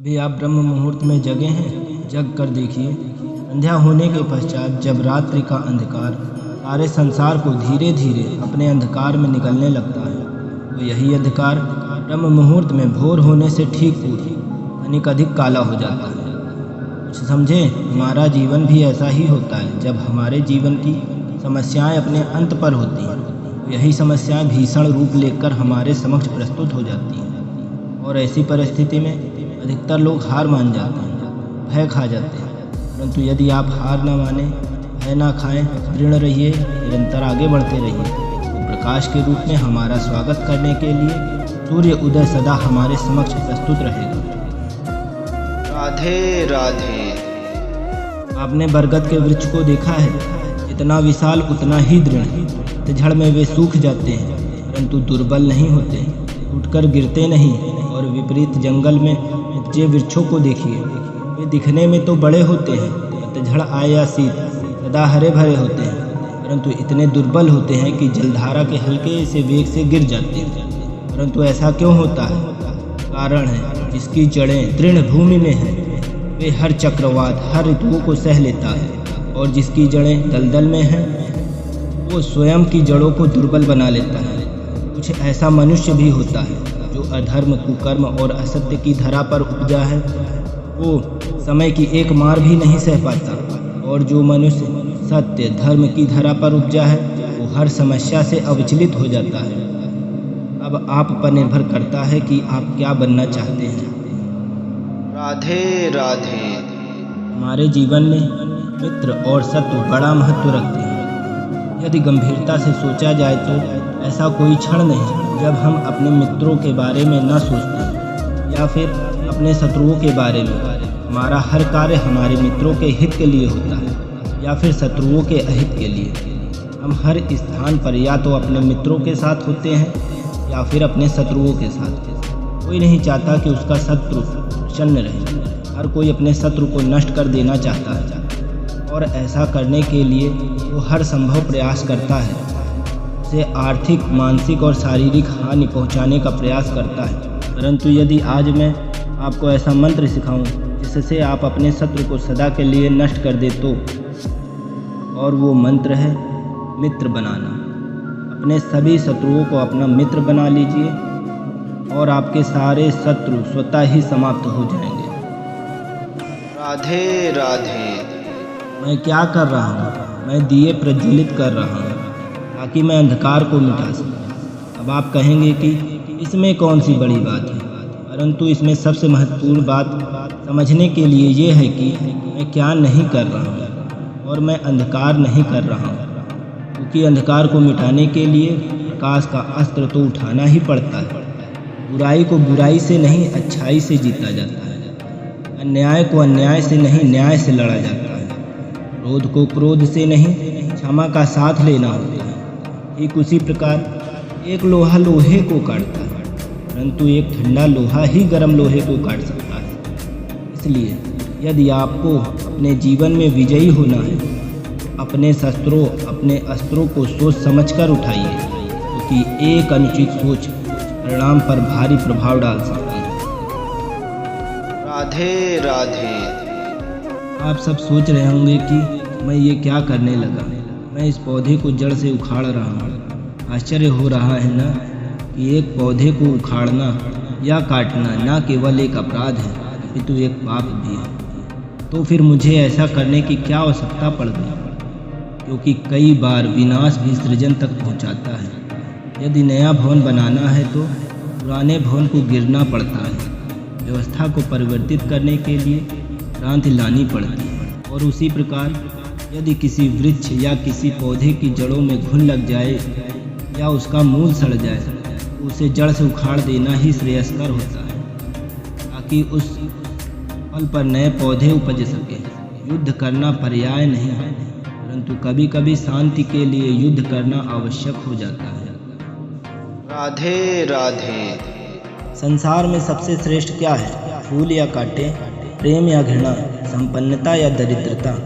अभी आप ब्रह्म मुहूर्त में जगे हैं, जग कर देखिए। संध्या होने के पश्चात जब रात्रि का अंधकार सारे संसार को धीरे धीरे अपने अंधकार में निगलने लगता है, तो यही अंधकार ब्रह्म मुहूर्त में भोर होने से ठीक पूर्व तनिक अधिक काला हो जाता है। कुछ समझे, हमारा जीवन भी ऐसा ही होता है। जब हमारे जीवन की समस्याएं अपने अंत पर होती हैं, तो यही समस्याएं भीषण रूप लेकर हमारे समक्ष प्रस्तुत हो जाती हैं, और ऐसी परिस्थिति में अधिकतर लोग हार मान जाते हैं, भय खा जाते हैं। परंतु यदि आप हार न माने, भय ना खाएं, दृढ़ रहिए, निरंतर आगे बढ़ते रहिए, तो प्रकाश के रूप में हमारा स्वागत करने के लिए सूर्य उदय सदा हमारे समक्ष प्रस्तुत रहेगा। राधे राधे। आपने बरगद के वृक्ष को देखा है, इतना विशाल उतना ही दृढ़। पतझड़ में वे सूख जाते हैं, परंतु दुर्बल नहीं होते, टूटकर गिरते नहीं। और विपरीत जंगल में उपजे वृक्षों को देखिए, वे दिखने में तो बड़े होते हैं, पतझड़ आए या शीत सदा हरे भरे होते हैं, परंतु इतने दुर्बल होते हैं कि जलधारा के हल्के से वेग से गिर जाते हैं। परंतु ऐसा क्यों होता है? कारण है, जिसकी जड़ें दृढ़ भूमि में हैं, वे हर चक्रवात, हर ऋतुओं को सह लेता है, और जिसकी जड़ें दलदल में हैं, वो स्वयं की जड़ों को दुर्बल बना लेता है। कुछ ऐसा मनुष्य भी होता है जो अधर्म, कुकर्म और असत्य की धरा पर उपजा है, वो समय की एक मार भी नहीं सह पाता। और जो मनुष्य सत्य, धर्म की धरा पर उपजा है, वो हर समस्या से अविचलित हो जाता है। अब आप पर निर्भर करता है कि आप क्या बनना चाहते हैं। राधे राधे। हमारे जीवन में मित्र और शत्रु बड़ा महत्व रखते हैं। यदि गंभीरता से सोचा जाए तो ऐसा कोई क्षण नहीं जब हम अपने मित्रों के बारे में न सोचते, या फिर अपने शत्रुओं के बारे में। हमारा हर कार्य हमारे मित्रों के हित के लिए होता है, या फिर शत्रुओं के अहित के लिए। हम हर स्थान पर या तो अपने मित्रों के साथ होते हैं, या फिर अपने शत्रुओं के साथ। कोई नहीं चाहता कि उसका शत्रु प्रसन्न रहे। हर कोई अपने शत्रु को नष्ट कर देना चाहता है, और ऐसा करने के लिए वो हर संभव प्रयास करता है। उसे आर्थिक, मानसिक और शारीरिक हानि पहुंचाने का प्रयास करता है। परंतु यदि आज मैं आपको ऐसा मंत्र सिखाऊं जिससे आप अपने शत्रु को सदा के लिए नष्ट कर दे तो, और वो मंत्र है मित्र बनाना। अपने सभी शत्रुओं को अपना मित्र बना लीजिए, और आपके सारे शत्रु स्वतः ही समाप्त हो जाएंगे। राधे राधे। मैं क्या कर रहा हूँ? मैं दिए प्रज्वलित कर रहा हूँ ताकि मैं अंधकार को मिटा सकूँ। अब आप कहेंगे कि इसमें कौन सी बड़ी बात है, परंतु इसमें सबसे महत्वपूर्ण बात समझने के लिए ये है कि मैं क्या नहीं कर रहा हूँ, और मैं अंधकार नहीं कर रहा हूँ। क्योंकि अंधकार को मिटाने के लिए प्रकाश का अस्त्र तो उठाना ही पड़ता है। बुराई को बुराई से नहीं, अच्छाई से जीता जाता है। अन्याय को अन्याय से नहीं, न्याय से लड़ा जाता है। क्रोध को क्रोध से नहीं, क्षमा का साथ लेना होता है। ठीक उसी प्रकार एक लोहा लोहे को काटता है, परंतु एक ठंडा लोहा ही गर्म लोहे को काट सकता है। इसलिए यदि आपको अपने जीवन में विजयी होना है, तो अपने शस्त्रों, अपने अस्त्रों को सोच समझकर उठाइए, क्योंकि एक अनुचित सोच परिणाम पर भारी प्रभाव डाल सकती है। राधे राधे। आप सब सोच रहे होंगे कि मैं ये क्या करने लगा, मैं इस पौधे को जड़ से उखाड़ रहा हूँ। आश्चर्य हो रहा है ना कि एक पौधे को उखाड़ना या काटना न केवल एक अपराध है, अपितु एक पाप भी है। तो फिर मुझे ऐसा करने की क्या आवश्यकता पड़ गई? क्योंकि कई बार विनाश भी सृजन तक पहुँचाता है। यदि नया भवन बनाना है तो पुराने भवन को गिरना पड़ता है। व्यवस्था को परिवर्तित करने के लिए क्रांति लानी पड़ती है। और उसी प्रकार यदि किसी वृक्ष या किसी पौधे की जड़ों में घुन लग जाए या उसका मूल सड़ जाए, तो उसे जड़ से उखाड़ देना ही श्रेयस्कर होता है, ताकि उस फल पर नए पौधे उपज सके। युद्ध करना पर्याय नहीं है, परंतु कभी कभी शांति के लिए युद्ध करना आवश्यक हो जाता है। राधे राधे। संसार में सबसे श्रेष्ठ क्या है? फूल या कांटे, प्रेम या घृणा, संपन्नता या दरिद्रता,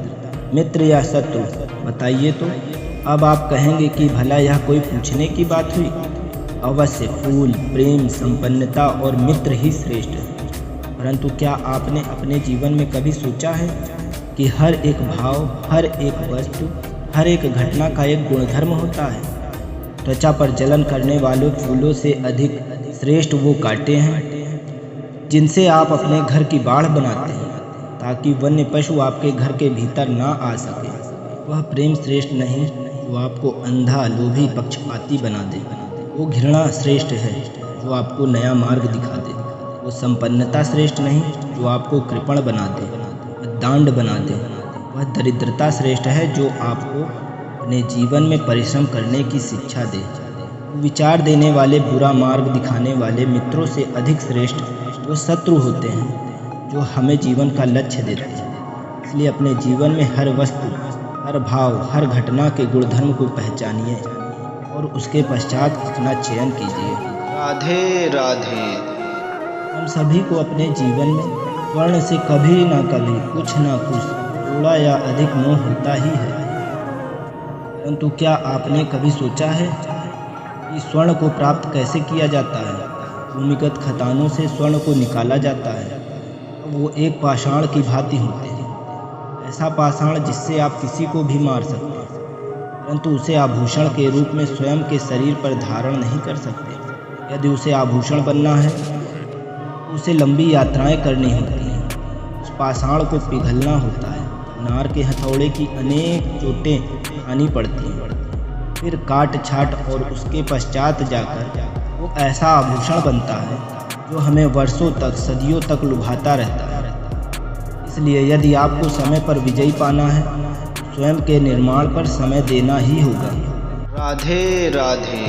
मित्र या शत्रु? बताइए तो। अब आप कहेंगे कि भला यह कोई पूछने की बात हुई? अवश्य फूल, प्रेम, संपन्नता और मित्र ही श्रेष्ठ है। परंतु क्या आपने अपने जीवन में कभी सोचा है कि हर एक भाव, हर एक वस्तु, हर एक घटना का एक गुणधर्म होता है। त्वचा पर जलन करने वाले फूलों से अधिक श्रेष्ठ वो कांटे हैं जिनसे आप अपने घर की बाढ़ बनाते हैं ताकि वन्य पशु आपके घर के भीतर ना आ सके। वह प्रेम श्रेष्ठ नहीं जो आपको अंधा, लोभी, पक्षपाती बना दे। वो घृणा श्रेष्ठ है जो आपको नया मार्ग दिखा दे। वो संपन्नता श्रेष्ठ नहीं जो आपको कृपण बना दे, दांड बना दे। वह दरिद्रता श्रेष्ठ है जो आपको अपने जीवन में परिश्रम करने की शिक्षा दे। विचार देने वाले, बुरा मार्ग दिखाने वाले मित्रों से अधिक श्रेष्ठ वो शत्रु होते हैं जो हमें जीवन का लक्ष्य देते हैं। इसलिए अपने जीवन में हर वस्तु, हर भाव, हर घटना के गुणधर्म को पहचानिए और उसके पश्चात अपना चयन कीजिए। राधे राधे। हम सभी को अपने जीवन में स्वर्ण से कभी ना कभी कुछ ना कुछ थोड़ा या अधिक मोह होता ही है। परंतु क्या आपने कभी सोचा है कि स्वर्ण को प्राप्त कैसे किया जाता है? भूमिगत खदानों से स्वर्ण को निकाला जाता है। वो एक पाषाण की भांति होते हैं, ऐसा पाषाण जिससे आप किसी को भी मार सकते हैं, परंतु उसे आभूषण के रूप में स्वयं के शरीर पर धारण नहीं कर सकते। यदि उसे आभूषण बनना है तो उसे लंबी यात्राएं करनी होती हैं। उस पाषाण को पिघलना होता है, नार के हथौड़े की अनेक चोटें खानी पड़ती हैं, फिर काट छाट और उसके पश्चात जाकर वो ऐसा आभूषण बनता है जो हमें वर्षों तक, सदियों तक लुभाता रहता है। इसलिए यदि आपको समय पर विजयी पाना है तो स्वयं के निर्माण पर समय देना ही होगा। राधे राधे।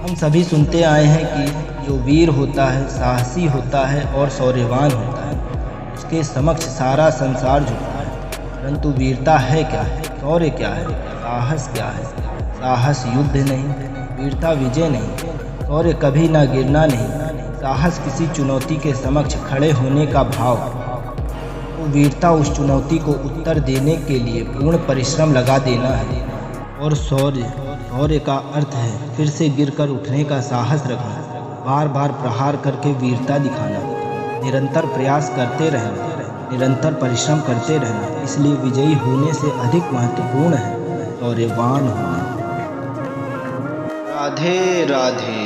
हम सभी सुनते आए हैं कि जो वीर होता है, साहसी होता है और शौर्यवान होता है, उसके समक्ष सारा संसार झुकता है। परंतु वीरता है क्या? शौर्य क्या है? साहस क्या है? साहस युद्ध नहीं, वीरता विजय नहीं, शौर्य कभी ना गिरना नहीं, साहस किसी चुनौती के समक्ष खड़े होने का भाव, वो वीरता उस चुनौती को उत्तर देने के लिए पूर्ण परिश्रम लगा देना है। और शौर्य का अर्थ है फिर से गिरकर उठने का साहस रखना, बार बार प्रहार करके वीरता दिखाना, निरंतर प्रयास करते रहना, निरंतर परिश्रम करते रहना। इसलिए विजयी होने से अधिक महत्वपूर्ण है शौर्यवान होना। राधे राधे।